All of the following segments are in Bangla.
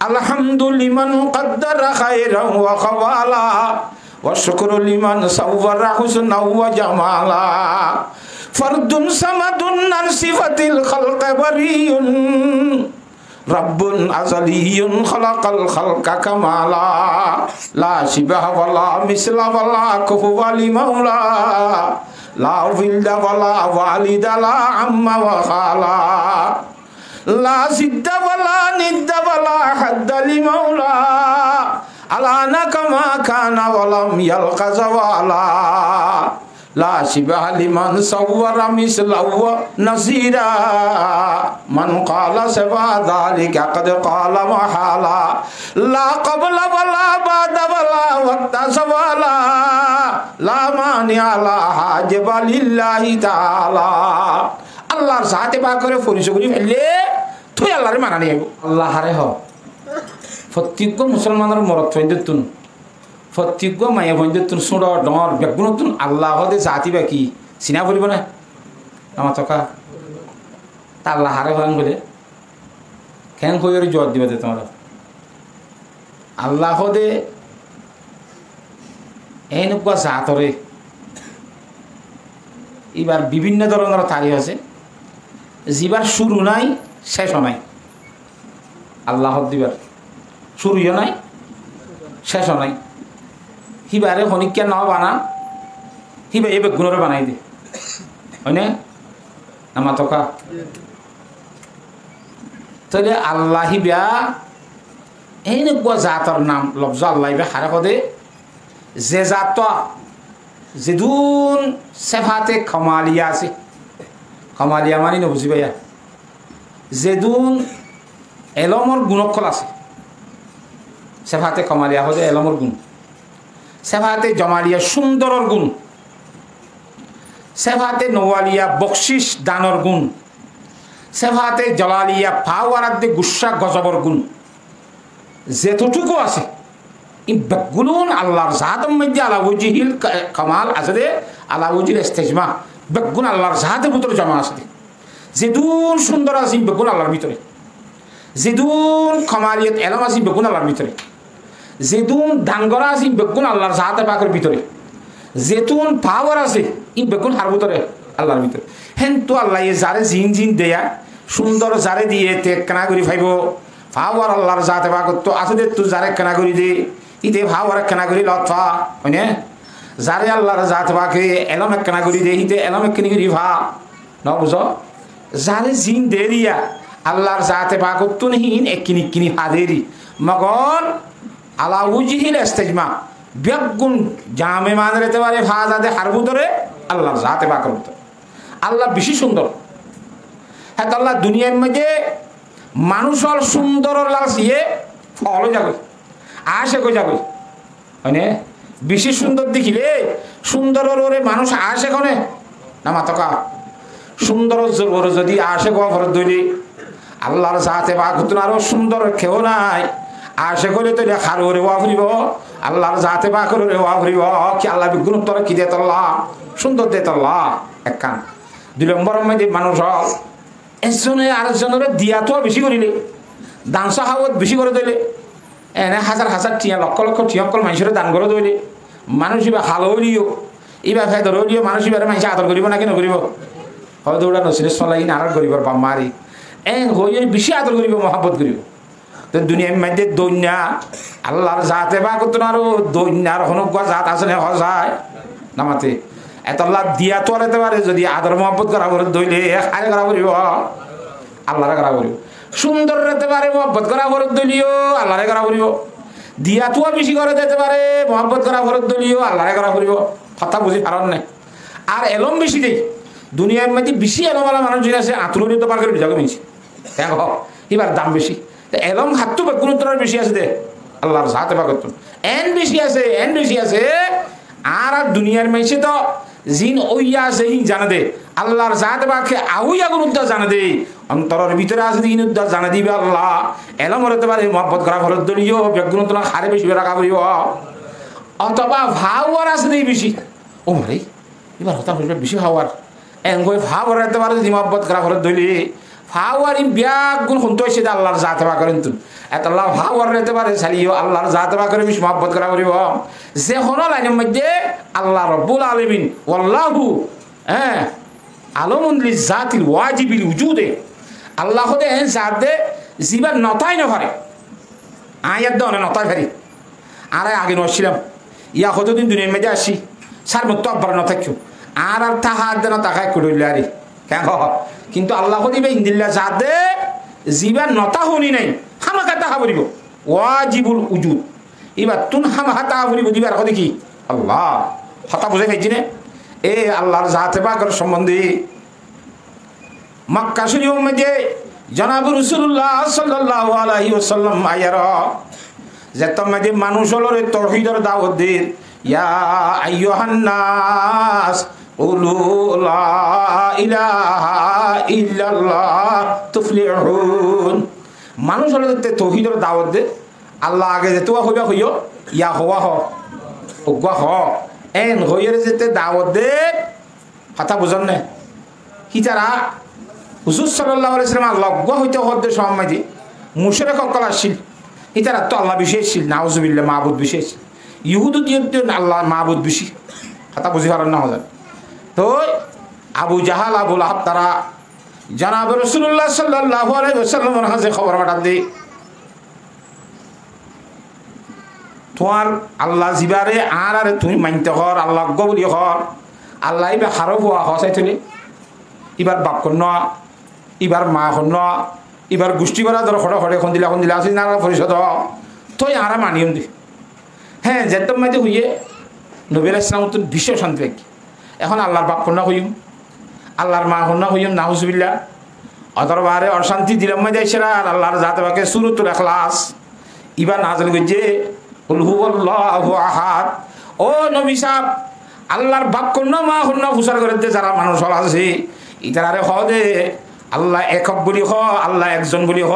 আলহামদুলিমান কদ্দারা খায়রান ওয়া খাওয়ালা ওয়া শুকরু লিমান সাওয়ারা হুসনাও ওয়া জামালা ফরদুন সামাদুন আন সিফাতিল খালক বারিয়ুন রাব্বুন আযালিয়ুন খালাকাল খালকা কামালা লা শিবাহা ওয়ালা মিসলা ওয়ালা কুফুয়া লিমাওলা লা ওয়ালিদা ওয়ালা ওয়ালিদা লা আম্মা ওয়া খালা লা জিদ্দা ওয়ালা নিদ্দা ওয়ালা হাদ্দা লিমাওলা আলানা কামা কানা ওয়ালাম ইয়ালকা জাওয়ালা লা শিবাহা লিমান সাওয়ারা মিসলাহু নাসীরা মান ক্বালা সাবা যালিকা ক্বাদ ক্বালা মাহালা লা ক্বাবলা ওয়ালা বাদা ওয়ালা ওয়াক্তা সাওয়ালা লা মানিআ লা হাজিবা লিল্লাহি তাআলা। আল্লাহর জাতে বা করে পরিচয় করি ফেললে তুই আল্লাহরে মানা নিয়ে আল্লাহ হারে হ প্রত্যেক মুসলমানের মরত ফেন্দতুন প্রত্যেক মায়া ফেন্দতুন সুড় ডর বেগুনতুন আল্লাহ হদে জাতি বা কি চিনা পড়িব না আমার টকা তা আল্লাহ হারে হন বলে কেন কই জোর দিবে তোমার আল্লাহ হদে এনেকুৱা জাতরে এবার বিভিন্ন ধরনের তারিখ আছে যিবার শুরু নাই শেষও নাই আল্লাহ দিবার শুরুও নাই শেষও নাই হিবারে হনিকা ন বানা হিবা এবার গুণরে বানাই দে হয়নে আমার টকা তাহলে আল্লাহ হিবা এনেকুৱা জাতর নাম লফজ আল্লাহ হিবা হারে কদে যে জাত যেদুন সেফাতে খমালিয়া আছে খমালিয়া মানি নবুঝি ভাইয়া যেদুন এলমর গুণকল আছে সেফাতে খমালিয়া হদে এলমর গুণ সেফাতে জমালিয়া সুন্দরর গুণ সেফাতে নওয়ালিয়া বকশিস দানর গুণ সেফাতে জলালিয়া পাওয়ারাতে গুসা গজবর গুণ যেতটুকু আছে বেগুন আল্লাহর জাতের মধ্যে আলা ওয়াজিহিল কামাল আছে দে আলা ওয়াজিল ইস্তিজমা বেগুন আল্লাহর জাতের ভিতরে জমা আছে যেদুন সুন্দর আছে বেগুন আল্লাহর ভিতরে যেদুন কামালিয়ত এলম আছে বেগুন আল্লাহর ভিতরে যেদুন দাঙ্গরা আছে বেগুন আল্লাহর জাতের পাকের ভিতরে যেতুন পাওয়ার আছে ই বেগুন হার ভিতরে আল্লাহর ভিতরে হেন তো আল্লাহ যারে জিন জিন দেয়া সুন্দর যারে দিয়ে তে কেনা করি ফাইব পাওয়ার আল্লাহর জাতের পাক তো আছে দে তুই যারে কেনা করি দে ইতে ভাওয়ার কেনা করি লথা হয়নে যারে আল্লাহর জাত পাকে এলম কেনা করি দে ইতে এলম কেনি করি ভা ন বুঝো যারে জিন দেরিয়া আল্লাহর জাতে পাক তুনহীন এককিনি কিনি হাদেরি মগন আলা উজহিল ইস্তিজমা বেগুন জামে মানরেতে পারে ফাজাদে হারবু ধরে আল্লাহর জাতে পাকের ভিতর আল্লাহ বেশি সুন্দর হ্যাঁ আল্লাহ দুনিয়ার মধ্যে মানুষের সুন্দর লালসিয়ে ফল যাবে আসে কই যাবে মানে বেশি সুন্দর দেখিলে সুন্দর ওরে মানুষ আসে কনে না মাতকা সুন্দর যদি আসে গো ফরত দইলি আল্লাহর সাথে বা ঘটনা আরো সুন্দর কেউ নাই আসে কইলে তো খার ওরে ওয়া ফুরিব আল্লাহর জাতে বা করে ওয়া ফুরিব কি আল্লাহ বিগুণ তোর কি দে তোল্লা সুন্দর দে তোল্লা এক কান দুই নম্বর মধ্যে মানুষ একজনে আরেকজনের দিয়া তো বেশি করিলে দান সাহাবত বেশি করে দিলে এনে হাজার হাজার টিয়া লক্ষ লক্ষ টিয়কল মানুষের দান করে দইলে মানুষ এবার হাল হইলিও এবার ফেদর হইলিও মানুষ এবারে মানুষ আদর করিব না কেন করিব হয়তো ওটা নসিলে চলাই নারাজ করিব বা মারি হয়ে বেশি আদর করিব মহাব্বত করিব তো দুনিয়ার মধ্যে দৈন্যা আল্লাহর জাতে বা করতো না আরো দৈন্যার হনুকা জাত আছে না হজায় নামাতে এত আল্লাহ দিয়া তো আরেতে পারে যদি আদর মহব্বত করা করে দইলে আরে করা করিব আল্লাহরে করা করিব সুন্দর রেতে পারে মহব্বত করা করে দলিও আল্লাহরে করা করিব দিয়া তো বেশি করে দিতে পারে মহব্বত করা করে দলিও আল্লাহরে করা করিব কথা বুঝি পারন নাই আর এলম বেশি দেই দুনিয়ার মধ্যে বেশি এলমওয়ালা মানুষ যে আছে আতুলনি তো পার করে বিজাকে মিছি দেখ এবার দাম বেশি এলম হাতটো বেগুন তোর বেশি আছে দে আল্লাহর জাতে পাকত এন বেশি আছে আর দুনিয়ার মাইছে তো জিন ওইয়া আছে হিং জানা দে আল্লাহর জাতে পাকে আউইয়া গুণ উদ্দা জানা দে অন্তরের ভিতরে আছে দিন উদ্দা জানা দিবে আল্লাহ এলম হতে পারে মহব্বত করা ফলত দলিও বেগুন তোলা হারে বেশি রাখা করিব অথবা ভাওয়ার আছে দেই বেশি ও মারে এবার হতা হইবে বেশি ভাওয়ার এন কই ভাওয়ার হতে পারে যদি মহব্বত করা ফলত দলি ফাওয়ারি ব্যাগ গুণ হইছে আল্লাহর জাতে পাক করেন তুই এত আল্লাহ ভাওয়ার রেতে পারে চালিও আল্লাহর জাত বা করে বেশি মহব্বত করা করিব যে হন লাইনের মধ্যে আল্লাহ রব্বুল আলামিন ওয়াল্লাহু হ্যাঁ আলমুন লিজাতিল ওয়াজিবিল উজুদে আল্লাহ দে জাত দে জীবন নতাই না পারে আয়াত দনে নতাই পারি আর আগে নছিলাম ইয়া কতদিন দুনিয়ার মধ্যে আসি সার মতো আব্বার ন থাকিও আর তাহার দেন তাকায় কুড়িল আরে কেন কিন্তু আল্লাহ দিবে ইন্দিল্লা জাত দে জীবন নতা শুনি নাই হামাকা তাহা বলিব ওয়াজিবুল উজুদ এবার তুন হামাহা তাহা বলিব দিবার কথা কি আল্লাহ হতা বুঝে পাইছি না এ আল্লাহর জাতে পাকের সম্বন্ধে মক্কা শরীফের মধ্যে জনাব রাসূলুল্লাহ সাল্লাল্লাহু আলাইহি ওয়াসাল্লাম আয়ার যে তোমাদের মানুষ হলো তাওহীদের দাওয়াত দিন ইয়া আইয়ুহান নাস কুলু লা ইলাহা ইল্লাল্লাহ তুফলিহুন মানুষ হলো তাওহীদের দাওয়াত দে আল্লাহ আগে যে তোয়া হইবা হইও ইয়া হওয়া হ ওগা হ এন হইয়ের যেতে দাওয়াত দে কথা বুঝন না হিতারা হুজুর সাল্লাল্লাহু আলাইহি ওয়াসাল্লাম লগ্গ হইতে হদ্দে সম্মাদি মুশরিক সকল আসিল হিতারা তো আল্লাহ বিশেষ ছিল নাউজুবিল্লাহ মাবুদ বিশেষ ইহুদি দিয়ে আল্লাহ মাবুদ বেশি কথা বুঝি পারেন না হলেন তো আবু জাহাল আবু লাহাব তারা জনাব রাসূলুল্লাহ সাল্লাল্লাহু আলাইহি ওয়াসাল্লামের কাছে খবর পাঠান দে তোমার আল্লাহ জিবারে আর আরে তুমি মানতে হর আল্লাহ বলি হর আল্লাহ এবার হারব হওয়া হসাই তুলি এবার বাপ কন্য এবার মা কন্য এবার গোষ্ঠী করা ধর খড়ে খড়ে খন দিলা আসি না পরিষদ তুই আর মানিয়ম দি হ্যাঁ যেতাম মাঝে হইয়ে নবী আলাইহিস সালাম তো বিশ্ব শান্তি রাখি এখন আল্লাহর বাপ কন্যা হইম আল্লাহর মা কন্যা হইম নাউজুবিল্লাহ অদরবারে অশান্তি দিলাম মাঝে সেরা আর আল্লাহর জাতে বাকে সূরাতুল ইখলাস এবার নাযিল হইছে কুল হুয়াল্লাহু আহাদ ও নবী সাহেব আল্লাহর বাপ কন্যা মা কন্যা ফুসার করে যারা মানুষ হল আছে ইতারে হ দে আল্লাহ একক বলি হ আল্লাহ একজন বলি হ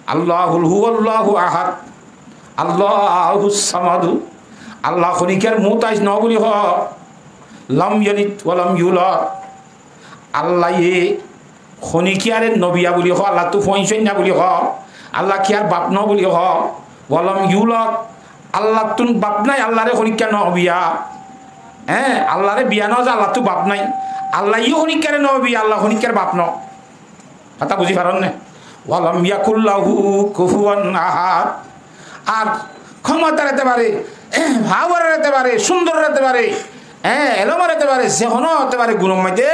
আল্লাহুল হুয়াল্লাহু আহাদ আল্লাহুস সামাদু আল্লাহ খনিকের মুতাইজ ন বলি হ লাম ইয়ালিদ ওয়া লাম ইউলাদ আল্লাহ এ খনিকিয়ারে নবিয়া বলি হ আল্লাহ তু ফইছই না বলি হ আল্লাহ কি আর বাপ ন বলি হ ওয়া লাম ইউলাদ আল্লাহ তুন বাপ নাই আল্লাহরে খনিকা নবিয়া হ্যাঁ আল্লাহরে বিয়া ন যে আল্লাহ তু বাপ নাই আল্লাহ ই খনিকারে নবিয়া আল্লাহ খনিকার বাপ ন কথা বুঝি পারেন না ওয়া লাম ইয়াকুল্লাহু কুফুয়ান আহাদ আর ক্ষমতা রাখতে পারে ভাবর রাখতে পারে সুন্দর রাখতে পারে হ্যাঁ এলোমা রাখতে পারে যেহনো হতে পারে গুণের মধ্যে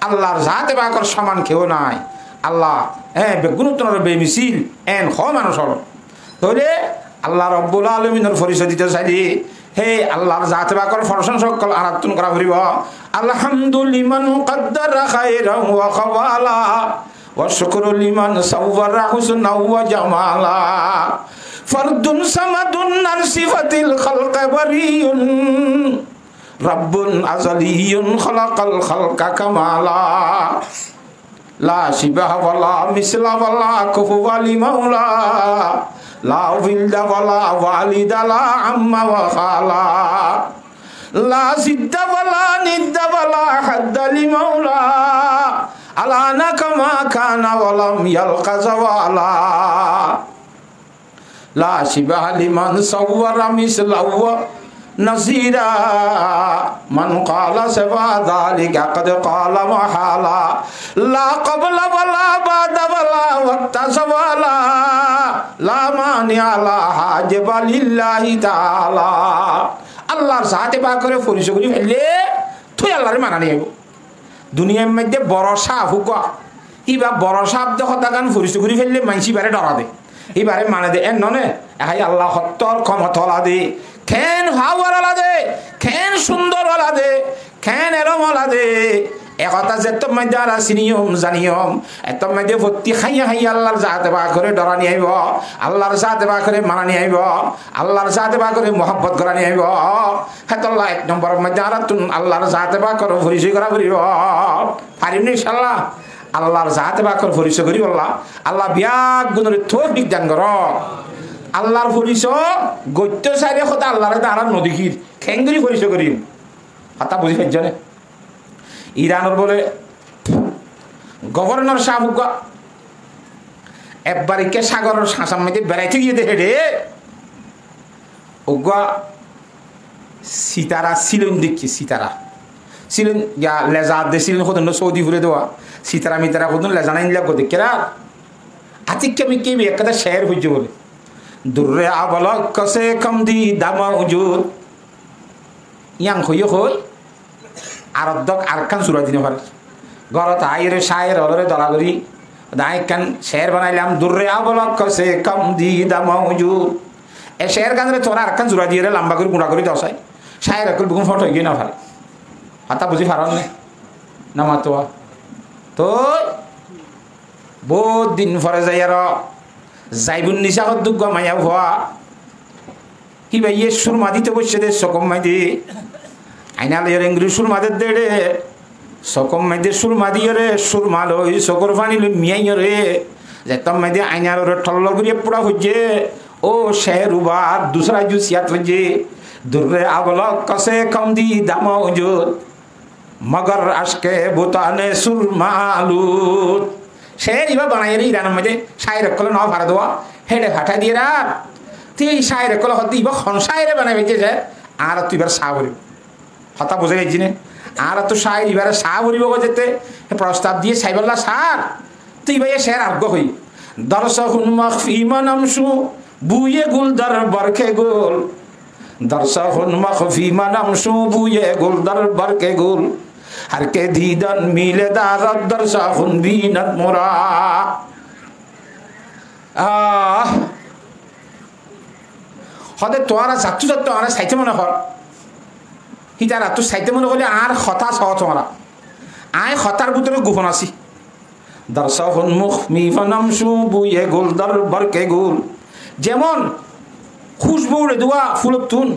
আল্লাহর জাতে বাকর সমান কেউ নাই আল্লাহ হ্যাঁ বেগুণোত্তর বেমিছিল এন খ মানুষ হল তাহলে আল্লাহ রব্বুল আলামিনের পরিচয় দিতে চাইলে হে আল্লাহর জাতে বাকর ফরসন সকল আরাধন করা করিব আলহামদুলিমান কদ্দারা খায়রান ওয়া খাওয়ালা ওয়া শুকরু লিমান সাওয়ারা হুসনাও ওয়া জামালা ফরদুন সামাদুন আর সিফাতিল খালক বারিয়ুন রাব্বুন আযালিয়ুন খালাকাল খালকা কামালা লা শিবাহা ওয়ালা মিসলা ওয়ালা কুফুয়া লিমাউলা লা ওয়ালিদা ওয়ালা ওয়ালিদা লা আম্মা ওয়া খালা লা সিদ্দা ওয়ালা নিদ্দা ওয়ালা হাদ্দা লিমাউলা আলানা কামা কানা ওয়ালাম ইয়ালকা জাওয়ালা লা শিবাহা লিমান সাওয়ারা মিসলাহু নাসিরা মান ক্বালা সাফা যালিকা ক্বাদ ক্বালা মাহালা লা ক্বাবলা ওয়ালা বাদা ওয়ালা ওয়াতাসাওয়ালা লা মানিআ লা হাজিবা লিল্লাহি তাআলা আল্লাহর জাতে পাকের পরিচয় করি ফেললে তুই আল্লাহরে মানানি হইব দুনিয়ার মধ্যে বড় সাপ হুকা ইবা বড় সাপ দেখো তাকান পরিচয় করি ফেললে মানসি বারে ডরা দে এবারে মানে দে এন ননে এহাই আল্লাহ সত্তর ক্ষমতা দে খেন হাওয়ার দে খেন সুন্দর দে খেন এরম দে একতা যে তোমার দ্বারা চিনিয়ম জানিয়ম এত মধ্যে ভর্তি খাইয়া খাইয়া আল্লাহর জাতে বা করে ডরা নিয়ে আইব আল্লাহর জাতে বা করে মানা নিয়ে আইব আল্লাহর জাতে বা করে মহব্বত করা নিয়ে আইব হেতল্লাহ এক নম্বরের মধ্যে আর তুন আল্লাহর জাতে বা করে পরিচয় করা করিব পারিম ইনশাআল্লাহ আল্লাহর জাতে বা করে পরিচয় করি আল্লাহ আল্লাহ বিয়াক গুণের তৌফিক দান কর আল্লাহর পরিচয় গত্য চাইলে কথা আল্লাহর দ্বারা নদীখির খেঙ্গুরি পরিচয় করিম কথা বুঝি পাইছনে ইরানের বলে গভর্নর সাহেব একবারিকে সাগরের শাঁসার মধ্যে বেড়াইতে গিয়ে দেখে রে ওগা সিতারা ছিলেন দেখি সিতারা ছিলেন যা লেজা দিয়েছিলেন কতন সৌদি ঘুরে দেওয়া সিতারা মিতারা কতন লেজা নাই নিলাম দেখেরা আতিক আমি কে একটা শেয়ার হইছে বলে দূরে আবলক কসে কম দি দামা উজুর ইয়াং হইয় হই আর অর্ধক আর খান সুরা দিনে পারে ঘরত আইরে শায়ের অলরে দলাগরি দায় কান শের বানাইলাম দূরে আবলক কসে কম দি দামা উজুর এ শের গানরে তোরা আর খান সুরা দিয়ে লম্বা করে গুঁড়া করে দশাই শায়ের একল বুকুন ফটো গিয়ে না পারে হাতা বুঝি পারন না মাতোয়া তো বহুত দিন পরে যাই আর যাইবুন নিশা দুগ্গ মায়া ভুয়া কি ভাই ইয়ে সুরমা দিতে বসছে দে সকম মাইদি আইনাল এর ইংরি সুরমা দে রে সকম মাইদে সুরমা দিয়ে রে সুরমা লই সকর পানি লই মিয়াই রে যেতাম মাইদে আইনার রে ঠল্ল করিয়ে পুরা হইছে ও শের উবার দুসরা জু সিয়াত হইছে দুর্রে আবলক কসে কম দি দামা উজুদ মগর আশকে বুতানে সুরমালুত শের ইবা বানাই রে ইরানের মধ্যে শায়ের কল না ভাড়া দেওয়া হেডে ফাটা দিয়ে রাত তুই এই শায়ের কল হতে ইবা খন শায়েরে বানাই বেঁচে যায় আর তুই এবার সা ভরিব হতা বোঝা গেছি না আর তো শায়ের এবারে সা ভরিব যেতে প্রস্তাব দিয়ে সাইবাল্লা সার তুই ভাই শের আগ্য হই দর্শকুন মখফি মানামসু বুয়ে গুল দর বরখে গোল দর্শকুন মখফি মানামসু বুয়ে গুল দর বরখে গোল हर के दीदन मिले दारद दर्शाहुन बीनत मुरा हदे तोरा जातु जातु आरा साइते मने हर हितारा तु साइते मने हले आर खता सह तोरा आय खतार ভিতরে গোপন আছে দর্শহুন মুখমি ফনামসু বুয়ে গোল দরবার কে গোল যেমন খুশবু রে দুয়া ফুলত তুন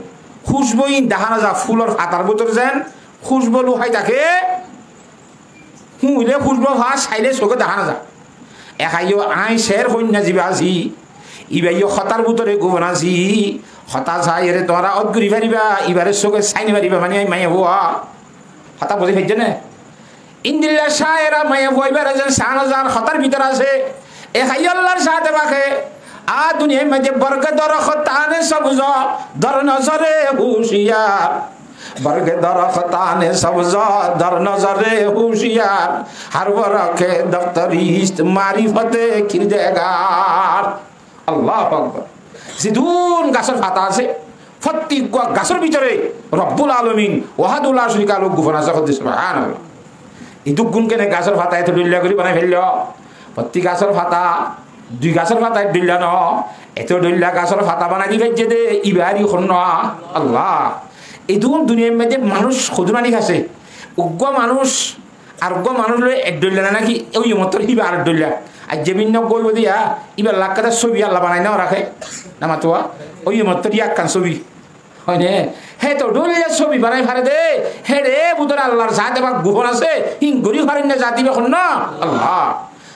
খুশবু ইন দাহানা যা ফুলর ফাতার ভিতরে যেন খুশবু লুহাই থাকে হুইলে খুশবু হা সাইলে চোখে দেখা না যা একাইও আই শের হইনা যাবে আজি ইবাইও খতার ভিতরে গোবন আজি হতা যাই রে তোরা অদগুরি পারিবা ইবারে চোখে সাইনি পারিবা মানে মাইয়া হওয়া হতা বুঝি ফেলছে না ইন্দিল্লা শায়েরা মাইয়া হওয়া এবার যেন 6000 খতার ভিতরে আছে একাই আল্লাহর সাথে বাকে আ দুনিয়ার মধ্যে বর্গ দরখতানে সবজ দর নজরে হুশিয়ার बरगे दरख्ताने सब्जा दर नजरे होशियार हर वरखे दफ्तरिस्त मारिफते किरदेगार अल्लाह আকবার জিদুন গাছর পাতা আছে প্রত্যেক গাছের ভিতরে রব্বুল আলামিন ওয়াহাদুল লা শারীকা লাহু গুফান আছে সুবহানাল্লাহ এই দুগুণ কেনে গাছের পাতা এত ডুল্লা করে বানাই ফেলল প্রত্যেক গাছের পাতা দুই গাছের পাতা ডুল্লা ন এত ডুল্লা গাছের পাতা বানাই দি ফেলছে দে ইবারি হন আল্লাহ এই দুনিয়ার মধ্যে মানুষ খুদরানি খাচ্ছে উগ্র মানুষ আর উগ্র মানুষ এক ডল্লা না নাকি ওই মত ইবা আর ডল্লা আর যেবিন গইব দিয়া ইবার লাখ কাটা ছবি আল্লাহ বানাই নাও রাখে না মাতুয়া ওই মত এক কান ছবি হয় নে হে তো ডলিয়া ছবি বানাই ফারে দে হে রে বুতর আল্লাহর জাতে বা গোপন আছে হিং গরি ফারেন না জাতি এখন না আল্লাহ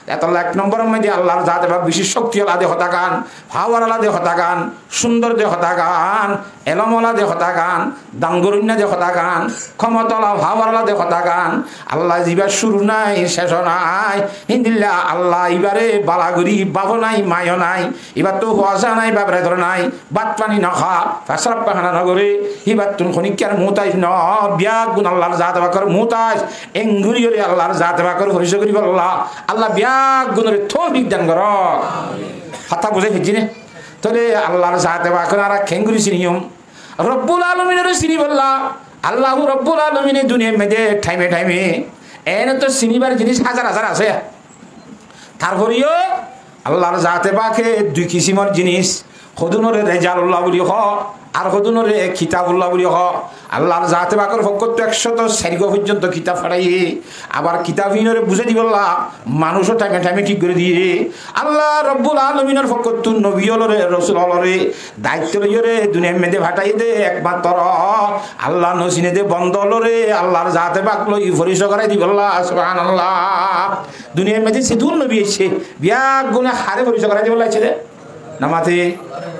এত এক নম্বরের মধ্যে আল্লাহর জাতে বা বিশেষ শক্তি আলা দে হতাগান পাওয়ার আলা দে হতাগান সুন্দর দে হতাগান এলমলা দে হতাগান দাঙ্গরুন্না দে হতাগান ক্ষমতলা ভাওয়ারলা দে হতাগান আল্লাহ জিবা শুরু নাই শেষ নাই হিন্দিল্লা আল্লাহ এবারে বালাগুড়ি বাবু নাই মায়ও নাই এবার তো হওয়া নাই বাবরে ধর নাই বাত পানি নখা ফাঁসরাপ পাখানা নগরে এবার তুন খনিকার মুতাইস ন বিয়া গুণ আল্লাহর জাতে বাকর মুতাইস এঙ্গুরি হলে আল্লাহর জাতে বাকর হরিষ করি বল্লাহ আল্লাহ বিয়া গুণরে থৌফিক দান কর হাতা বুঝে ফেলছি না তাহলে আল্লাহর জাতে বাকর আর খেঙ্গুরি চিনিয়ম রব্বুল আলামিনের চিনি বললা আল্লাহ রব্বুল আলামিনের দুনিয়ার মধ্যে টাইমে টাইমে এনে তো চিনিবার জিনিস হাজার হাজার আছে তারপরেও আল্লাহর জাতে বাকে দুই কিসিমের জিনিস হদুনরে রেজালুল্লাহ বলি হ আর হদুনরে কিতাবুল্লাহ বলি হ আল্লাহর জাতে বাকর ফকত 104 পর্যন্ত কিতাব ফাড়াই আবার কিতাবহীনরে বুঝে দিবল্লা মানুষও টাইমে টাইমে ঠিক করে দিয়ে আল্লাহ রব্বুল আলামিনের ফকত নবী হলরে রাসূল হলরে দায়িত্ব লইরে দুনিয়ার মধ্যে ফাটাই দে একমাত্র আল্লাহ নসিনে দে বন্ধ হলরে আল্লাহর জাতে বাক লই ফরিশ করাই দিবল্লা সুবহানাল্লাহ দুনিয়ার মধ্যে সিদুন নবী এসে বিয়া গুনাহ হারে ফরিশ করাই দিবল্লা আছে রে নামাতে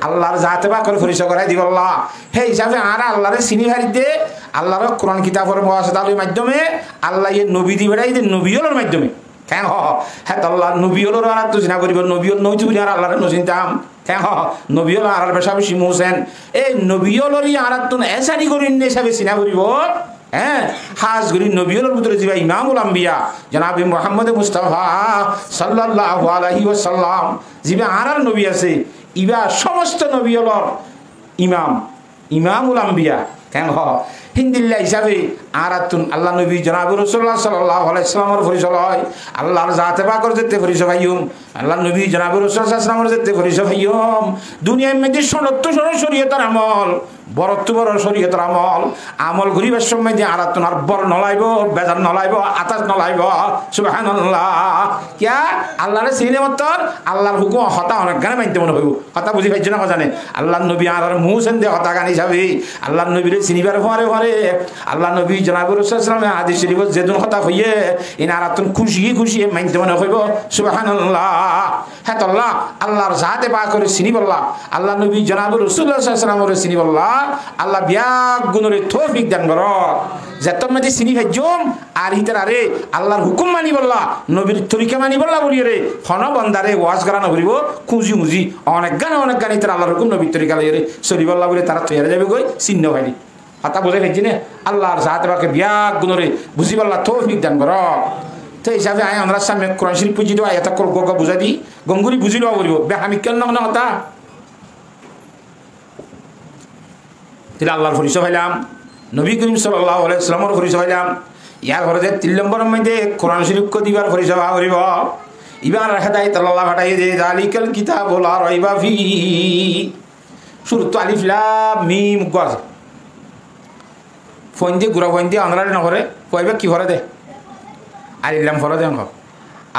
আল্লাহর জাতে বাকর ফরিশ করাই দিবল্লা হে হিসাবে আর আল্লাহরে চিনি হারি দে আল্লাহর কোরআন কিতাবের ওয়াসিতার মাধ্যমে আল্লাহ এই নবী দি বেড়াই দে নবী হলোর মাধ্যমে কেন হ্যাঁ আল্লাহ নবী হলো আর তো চিনা করিব নবী হল নই তুমি আর আল্লাহরে নচিন্তাম কেন নবী হল আর বেশা বেশি মোসেন এই নবী হলরই আর তো এসানি করিন হিসাবে চিনা করিব হ্যাঁ হাজ গরি নবী হলর ভিতরে যাবা ইমামুল আম্বিয়া জনাবে মুহাম্মদ মুস্তাফা সাল্লাল্লাহু আলাইহি ওয়াসাল্লাম জিবা আর নবী আছে ইবা সমস্ত নবী হলর ইমাম ইমামুল আম্বিয়া কেন হিন্দিল্লা হিসাবে আরাতুন আল্লাহ নবী জনাবুর রাসূলুল্লাহ সাল্লাল্লাহু আলাইহি ওয়াসাল্লামের পরিচয় হয় আল্লাহর জাতে পাকের যেতে পরিচয় ভাইয়ুম আল্লাহ নবী জনাবুর রাসূলুল্লাহ সাল্লাল্লাহু আলাইহি ওয়াসাল্লামের যেতে পরিচয় ভাইয়ুম দুনিয়ার মধ্যে সনত্ব শরীয়তের আমল বরত্ব বড় শরীয়তের আমল আমল করিবার সময় যে আরাতুন আর বড় নলাইব বেজার নলাইব আতাস নলাইব সুবহানাল্লাহ কিয়া আল্লাহর সিনেমাতর আল্লাহর হুকুম হতা অনেক গানে মানতে মনে হইব কথা বুঝি পাইছ না জানে আল্লাহর নবী আর মুসেন দে হতা গান হিসাবে আল্লাহর নবীর চিনিবার পরে পরে আল্লাহ নবী জনাবুর রাসূলুল্লাহ সাল্লাল্লাহু আলাইহি ওয়াসাল্লাম হাদিস শরীফ যেদিন হতা হইয়ে ইন আরাতুন খুশি খুশি মানতে মনে হইব সুবহানাল্লাহ হ্যাঁ আল্লাহ আল্লাহর জাতে পাক করে চিনিবল্লাহ আল্লাহ নবী জনাবুর রাসূলুল্লাহ সাল্লাল্লাহু আলাইহি ওয়াসাল্লাম চিনিবল্লাহ আল্লাহ বিয়াক গুণরে তৌফিক দান করো যেত মধ্যে চিনি ভাইজম আর হিতার আরে আল্লাহর হুকুম মানি বললা নবীর তরিকা মানি বললা বলি রে হন বন্দারে ওয়াজ করানো করিব খুঁজি মুজি অনেক গান হিতার আল্লাহর হুকুম নবীর তরিকা লইরে সরি বললা বলে তারা তৈরি যাবে গই চিহ্ন ভাইনি হাতা বোঝাই ভাইছি না আল্লাহর জাত বাকে বিয়াক গুণরে বুঝি বললা তৌফিক দান করো তো হিসাবে আয় আমরা সামনে কোরআন শরীফ পুজি দেওয়া এটা গগা বুঝা দি গঙ্গুরি বুঝি লওয়া বলিব বেহামি কেন না হতা আল্লাহর পরিচয় পাইলাম নবী করিম সাল্লাল্লাহু আলাইহি ওয়াসাল্লামের পরিচয় পাইলাম ইয়ার ঘরে 3 নম্বরের মধ্যে কোরআন শরীফ দিবার পরিচয় করিব ইবার হেদায়েত আল্লাহ ফাটাই দে যালিকাল কিতাবু লা রাইবা ফি শুরুত আলিফ লাম মিম গাজ ফন্দি গুরা ফন্দি আনরারে না করে কইবে কি করে দে আলিফ লাম করে দেন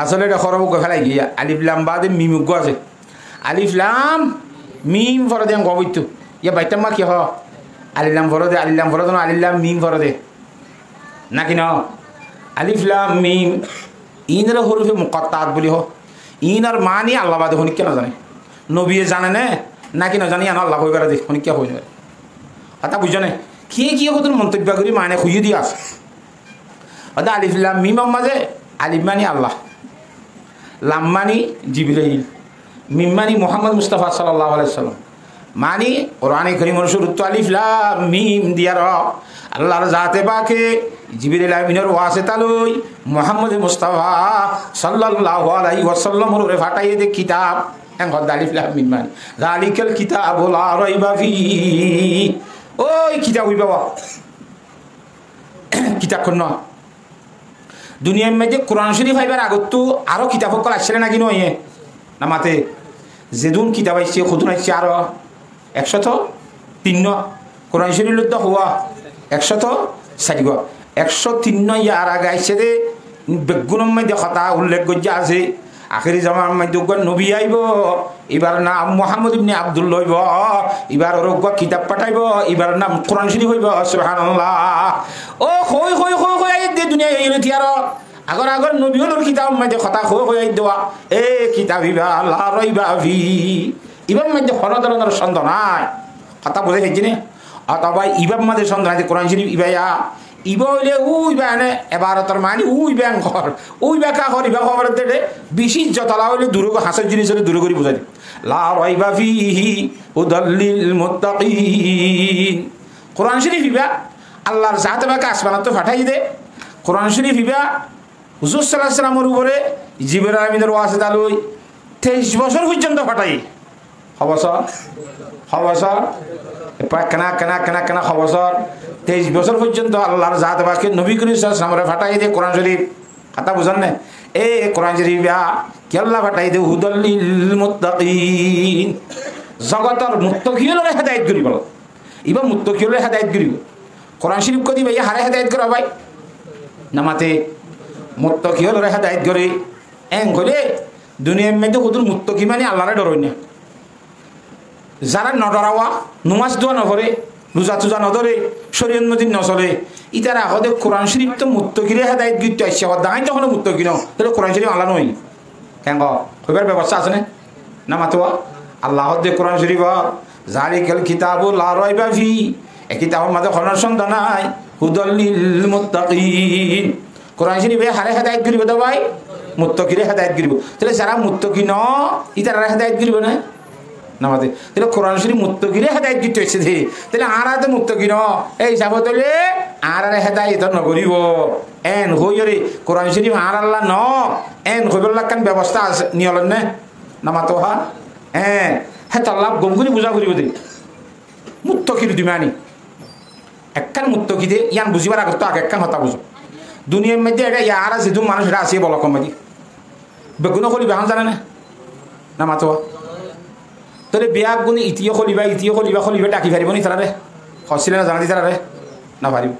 আসলে এটা খরব কই ফেলাই গিয়া আলিফ লাম বাদে মিম গাজ আলিফ লাম মিম করে দেন কবিতু ইয়া বাইতাম মা কি হ আলিলাম ফরদে না আলিলাম মিম ফরদে নাকি না আলিফ লাম মিম ইনের হরফে মুকাত্তাত বলি হ ইনার মানি আল্লাহ বাদে হনি কেন জানে নবী জানে না নাকি না জানি আল্লাহ কইবার দেখ হনি কে হই না কথা বুঝছ না কি কতর মন্তব্য করি মানে খুইয়ে দিয়ে আছে অদা আলিফ লাম মিম মাঝে আলিফ মানি আল্লাহ লাম মানি জিবরাইল মিম মানি মুহাম্মদ মুস্তাফা সাল্লাল্লাহু আলাইহি ওয়াসাল্লাম মানি কোরআনে কারীমের শুরুত আলিফ লাম মিম দিয়ার আল্লাহর জাতে পাকে জিবরিল আমিনের ওয়াসিতা লই মুহাম্মদ মুস্তাফা সাল্লাল্লাহু আলাইহি ওয়াসাল্লামের উপরে ফাটাইয়ে দে কিতাব এন আলিফ লাম মিম মানে যালিকাল কিতাবু লা রাইবা ফি ওই কিতাব হই বাবা কিতাব কোন দুনিয়ার মধ্যে কোরআন শরীফ আইবার আগত তো আরো কিতাব সকল আসছে নাকি নয় না মাতে যেদুন কিতাব আইছে খুদুন আইছে আরো 103 কোরআন শরীফ লদ্দা হওয়া 104 গো 103 ইয়ার আগে আইছে দে বেগুনের মধ্যে কথা উল্লেখ করছে আছে আখেরি জামার মধ্যে নবী আইব এবার নাম মুহাম্মদ ইবনে আব্দুল লইব এবার ওর কিতাব পাঠাইব এবার নাম কোরআন শরীফ হইব সুবহানাল্লাহ ও হই হই হই হই আই দে দুনিয়া হইল তিয়ার আগর নবী হলোর কিতাব মধ্যে কথা হই হই আই দেওয়া এ কিতাব ইবা লা রাইবা ফি ইবার মধ্যে কোনো ধরনের সন্দেহ নাই কথা বুঝে গেছি না অথবা ইবার মধ্যে সন্দেহ নাই কোরআন শরীফ ইবাইয়া ইবা হইলে উইবা এনে এবারতর মানি উইবা ঘর উইবা কা ঘর ইবা খবর দে বেশি যতলা হইলে দূর হাসের জিনিস হলে দূর করে বুঝাই লা রাইবা ফিহি হুদাল্লিল মুত্তাকিন কোরআন শরীফ ইবা আল্লাহর জাতে পাক আসমানত পাঠাই দে কোরআন শরীফ ইবা হুজুর সাল্লাল্লাহু আলাইহি ওয়াসাল্লামের উপরে জিবরাইল আমিনের ওয়াসিতা লই 23 বছর পর্যন্ত পাঠাই হবসর প্রায় কেনা হবসর 23 বছর পর্যন্ত আল্লাহর জাত পাকে নবী করিম সাল্লাল্লাহু আলাইহি ওয়াসাল্লাম ফাটাই দে কোরআন শরীফ কথা বুঝেন না এ কোরআন শরীফ কি আল্লাহ ফাটাই দে হুদাল্লিল মুত্তাকিন জগতর মুত্তাকিনরে হেদায়েত করিব ইবা মুত্তাকিনরে হেদায়েত করিব কোরআন শরীফ কদি ভাই হারে হেদায়েত করা ভাই নামাতে মুত্তাকিনরে হেদায়েত করে এং করে দুনিয়ার মধ্যে হুদুর মুত্তাকি মানে আল্লাহরে ডরই না যারা নডরাওয়া নমাজ দোয়া নভরে রোজা তুজা নধরে শরীয়ত মতিন নচলে ইতারা হদে কোরআন শরীফ তো মুত্তাকিরে হেদায়েত গিতে আইছে দাই তখন মুত্তাকি ন তাহলে কোরআন শরীফ আল্লাহ নই কেন কইবার ব্যবস্থা আছে না মাতোয়া আল্লাহ হদে কোরআন শরীফ যালিকাল কিতাবু লা রাইবা ফি এই কিতাবের মধ্যে কোনো সন্দেহ নাই হুদাল্লিল মুত্তাকিন কোরআন শরীফে হারে হেদায়েত করিবে তো ভাই মুত্তকিরে হেদায়েত গিরিব তাহলে যারা মুত্তকি ন ইতারা হেদায়েত গিরিব না নামাতে তাহলে কোরআন শরীফ মুত্তকিরে হেদায়েত দিতে হয়েছে ধে তাহলে আরাতে মুত্তকি ন এই হিসাব তাহলে আর হেদায়েত নগরিব এন হইরে কোরআন শরীফ আর আল্লাহ ন এন হইবল্লাহ কান ব্যবস্থা আছে নিয়লন না নামাতো হা হ্যাঁ হ্যাঁ তাল্লাহ গমগুনি বুঝা করিব দে মুত্তকির দিমানি একখান মুত্তকিতে ইয়ান বুঝিবার আগত তো আগে একখান হতা বুঝো দুনিয়ার মধ্যে এটা ইয়ার যেহেতু মানুষরা আছে বলো কমাদি বেগুনো কলি বেহান জানে না নামাতো তোরে বিয়া গুণি ইতিও খলিবা ডাকি পারিব নি তারা রে হসিলে না জানা দি তারা রে না পারিব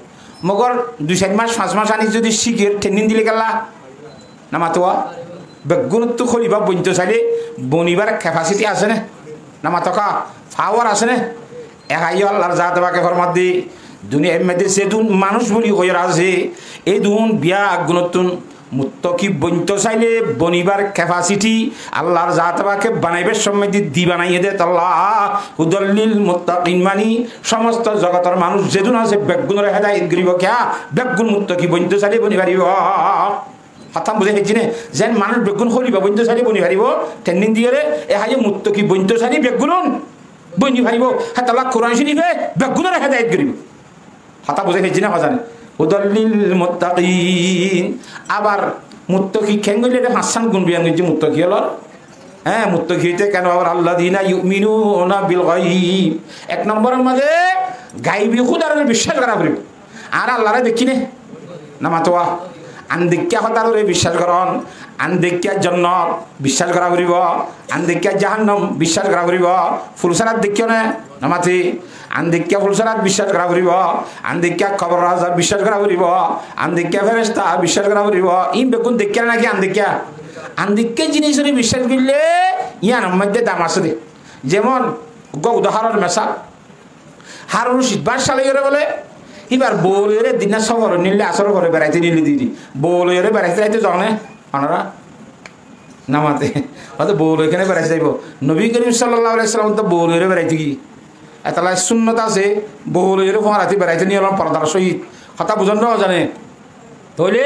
মগর 2-4 মাস 5 মাস আনি যদি শিখে ট্রেনিং দিলে গেলা না মাতোয়া বেগুন তো খলিবা বইতে চাইলে বনিবার ক্যাপাসিটি আছে না মাতকা পাওয়ার আছে না একাই আল্লাহর জাত বাকে ফরমাত দি দুনিয়ার মধ্যে সে দুন মানুষ বলি হয়ে আছে এই দুন বিয়া গুণতুন মুত্তকি বইতে চাইলে বনিবার ক্যাপাসিটি আল্লাহর জাত বাকে বানাইবার সময় দি বানাইয়ে দে আল্লাহ হুদাল্লিল মুত্তাকিন মানি সমস্ত জগতের মানুষ যেদুন আছে বেগুনের হেদায়েত গরিব কিয়া বেগুন মুত্তকি বইতে চাইলে বনি পারিব হাতাম বুঝে হেজি নে যেন মানুষ বেগুন খলিবা বইতে চাইলে বনি পারিব ট্রেনিং দিয়ে এ হাই মুত্তকি বইতে চাইলে বেগুন বনি পারিব হাত আল্লাহ কোরআন শরীফে বেগুনের হেদায়েত গরিব হাতা বুঝে হেজি না জানে হুদাল্লিল মুত্তাকিন আবার মুত্তকি খেঙ্গলে হাসান গুণ বিয়ান যে মুত্তকি হল হ্যাঁ মুত্তকি হইতে কেন আবার আল্লাযিনা ইউমিনুনা বিল গায়ব এক নম্বরের মধ্যে গায়বী খুদার বিশ্বাস করা করিব আর আল্লাহরে দেখি না মাতোয়া আন দেখিয়া হতারে বিশ্বাস করন আন দেখিয়া জান্নাত বিশ্বাস করা করিব আন দেখিয়া জাহান্নাম বিশ্বাস করা করিব ফুলসারাত দেখিও না নামাতি আন দেখিয়া ফুলসারাত বিশ্বাস করা করিব আন দেখিয়া কবর আযাব বিশ্বাস করা করিব আন দেখিয়া ফেরেশতা বিশ্বাস করা করিব ইন বেগুন দেখিয়া নাকি আন দেখিয়া জিনিসের বিশ্বাস করলে ইয়ার মধ্যে দাম আছে যেমন উদাহরণ মেশা হারুন শীতবার সালে বলে এবার বউরে দিনা সফর নিলে আসর করে বেড়াইতে নিলে দিদি বউরে বেড়াইতে যাইতে যাও না আপনারা নামাতে হয়তো বউর এখানে বেড়াইতে যাইব নবী করিম সাল্লাল্লাহু আলাইহি সাল্লাম তো বউরে বেড়াইতে কি এতলা সুন্নত আছে বউরে ফরাতে বেড়াইতে নিয়ে এলাম পর্দার সহিত কথা বুঝন না জানে তাহলে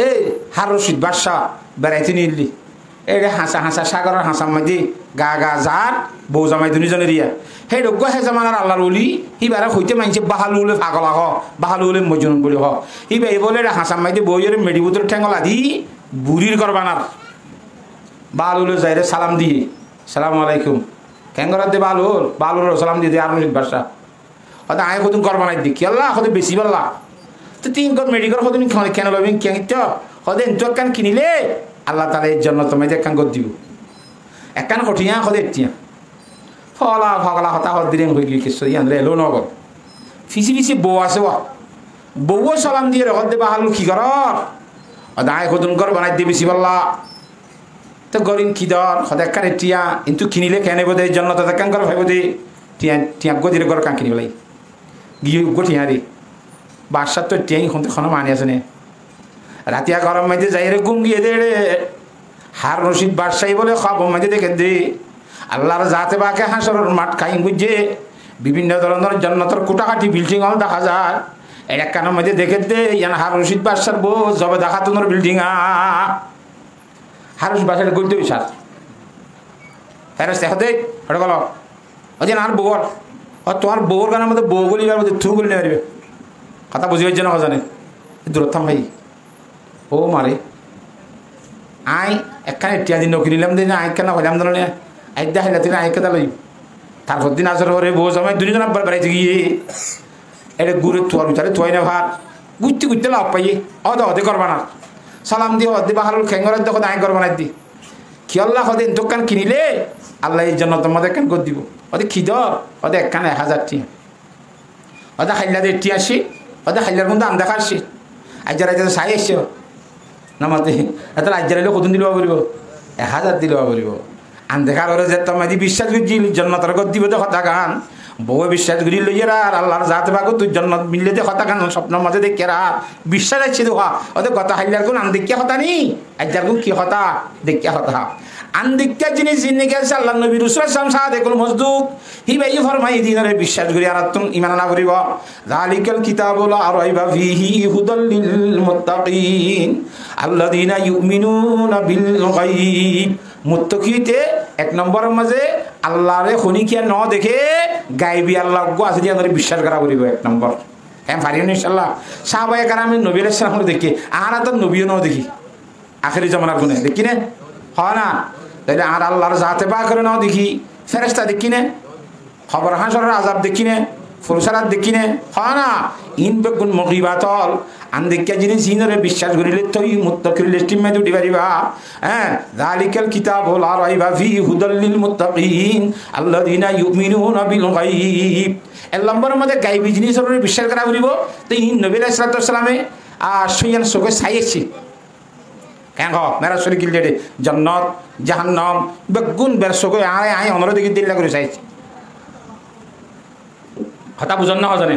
এই হার রশিদ বাদশাহ বেড়াইতে নিলি এই হাসা সাগরের হাসার মধ্যে গা যার বউ জামাই দুজনের ইয়া সেই রোগ্য হে জামানার আল্লাহর ওলি সিবারে হইতে মানছে বাহালুলে পাগলা হ বাহালুলে মজনুন বলি হ সিবা এই বলে হাসার মধ্যে বইয়ের মেডিবুতর ঠেঙ্গলা দি বুড়ির করবানার বাহালুলে যাইরে সালাম দিয়ে সালাম আলাইকুম ঠেঙ্গরাত দে বাহালুর সালাম দিয়ে দে আর রশিদ বাদশাহ হয়তো আয় কদিন করবানাই দেখি আল্লাহ হয়তো বেশি পাল্লা তো তিন মেডিকেল কদিন কেন লবেন কেন হয়তো এনতো কান কিনিলে আল্লাহ তালা এর জন্য তোমায় একখান গদ দিব একখান কঠিয়া হদে এটিয়া ফলা ফগলা হতা হদ দিলেন হয়ে গিয়ে কিছু ইয়ান রেলো নগদ ফিসি বউ আছে বউও সালাম দিয়ে হদ দে বাহালু কি কর দায় কদুন কর বানাই দিয়ে বেশি পাল্লা তো গরিন কি দর হদ একখান এটিয়া কিন্তু কিনিলে কেন বোধ এর জন্য তো একখান কর ভাইব দে টিয়া গদিরে গর কান কিনি বলাই গিয়ে গঠিয়া রে বাসার তো টিয়াই কোনো মানি আছে নে রাতিয়া গরম মাঝে যাই রে গুঙ্গিয়ে দে রে হার রশিদ বাদশাহী বলে খাব মাঝে দেখে দে আল্লাহর জাতে বাকে হাসর মাঠ খাই বুঝছে বিভিন্ন ধরনের জন্নতর কুটাকাটি বিল্ডিং হল দেখা যায় এক কানের মধ্যে দেখে দে ইয়ান হার রশিদ বাদশার বউ জবে দেখা তোমার বিল্ডিং হার রশিদ বাদশাহ গলতে বিশাল ফেরস হতে হটে গেল অজেন আর বউর তোমার বউর গানের মধ্যে বউ গলি মধ্যে থু গলি নেবে কথা বুঝি হচ্ছে না জানে দূরত থাম ভাই ও মারে আই একখানে টিয়া দিন নকি নিলাম দিন আই কেন হইলাম জানো না আই দেখাইলা তিনি আই কেদা লই তারপর দিন আসর করে বউ জামাই দুজন আব্বার বেড়াইতে গিয়ে এটা গুড়ে থোয়ার ভিতরে থোয়াই না ভাত গুড়তে লাভ পাইয়ে অদে করবা না সালাম দিয়ে অদে বাহার খেঙ্গর দেখো আই করবা না দি কি আল্লাহ হদে দোকান কিনিলে আল্লাহ এই জন্য তোমাদের একখান করে দিব ওদের খিদর ওদের একখান 1000 টিয়া ওদের হাইলা দিয়ে টিয়া আসি ওদের হাইলার মধ্যে আন্দা খাসি আজ যারা চাই এসছে নামাতে এত রাজ্যারে কতদিন দিলে পারিব 1000 দিলে পারিব আন দেখার ওরা যে তোমার বিশ্বাস করছি জন্নতর গদ দিব যে কথা গান বউ বিশ্বাস করি লইয়েরা আর আল্লাহর জাত ভাগ তুই জন্নত মিললে যে কথা গান স্বপ্নের মাঝে দেখেরা বিশ্বাস আছে দেখা ওদের কথা হাইলার গুণ আন দেখিয়া কথা নি আজ যার গুণ কি কথা দেখিয়া কথা আন্দিকা জিনিস জিনে গেছে আল্লাহ নবী রাসূল সাদেকুল মজদুক হি ভাই ফরমাই দিনারে বিশ্বাস করি আর তুমি ঈমান না করিব যালিকাল কিতাবুল আরাইবা ফিহি হুদাল লিল মুত্তাকিন আল্লাযিনা ইউমিনুনা বিল গায়ব মুত্তাকিতে এক নম্বরের মাঝে আল্লাহরে খনিকিয়া ন দেখে গায়বী আল্লাহ গো আছে দিয়া বিশ্বাস করা করিব এক নম্বর হ্যাঁ পারিও ইনশাআল্লাহ সাহাবায়ে কেরামের নবী আলাইহিস সালাম দেখি আর তো নবীও ন দেখি আখেরি জামানার গুনে দেখি না হয় না তাইলে আর আল্লাহর জাতে পা করে নাও দেখি ফেরেশতা দেখি না খবর হাসরের আযাব দেখি না ফুরসারাত দেখি না হয় না ইন বেগুন মুগিবাতল আন্দিকা জিনিস জিনরে বিশ্বাস করিলে তুই মুত্তাকির লিস্টিম মে দুটি পারিবা হ্যাঁ যালিকাল কিতাবুল লা রাইবা ফি হুদাল লিল মুত্তাকিন আল্লাযিনা ইউমিনুনা বিল গায়ব এর নম্বরের মধ্যে গায়বী জিনিসের বিশ্বাস করা করিব তো ইন নবী আলাইহিস সালামে সুয়ান সকে সাইয়েছি কেন মেরা শরীর গিলডে জান্নাত জাহান্নাম বেগুন বেরসকে আয় আয় অনর দিকে দিল্লা করে চাইছি কথা বুঝন না জানে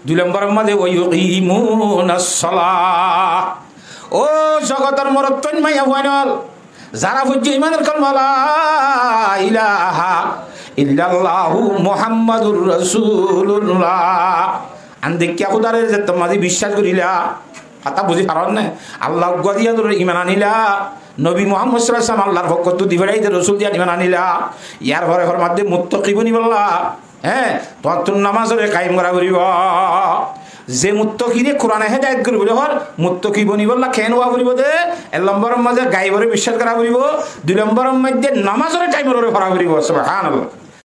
দুই নম্বরের মধ্যে ওয়াইয়ুকিমুনাস সালাহ ও জগতের মরত্তন মাইয়া হওয়ানল যারা বুঝে ইমানের কলমা লা ইলাহা ইল্লাল্লাহু মুহাম্মাদুর রাসূলুল্লাহ আন্দিকা খুদারে যে তোমাদি বিশ্বাস করিলা কথা বুঝি পারন না আল্লাহ গদিয়া তোর ইমান আনিলা নবী মুহাম্মদ সাল্লাল্লাহু আলাইহি ওয়াসাল্লাম আল্লাহর হক তো দিবেলাই যে রাসূল দিয়া ইমান আনিলা ইয়ার ঘরে ঘর মধ্যে মুত্তাকি বনি বললা হ্যাঁ তোর নামাজরে কায়েম করা করিব যে মুত্তাকিরে কোরআনে হেদায়েত করিব হর মুত্তাকি বনি বললা কেন ওয়া করিব দে এক নম্বরের মাঝে গায়বরে বিশ্বাস করা করিব দুই নম্বরের মধ্যে নামাজরে টাইমরে ভরা করিব সুবহানাল্লাহ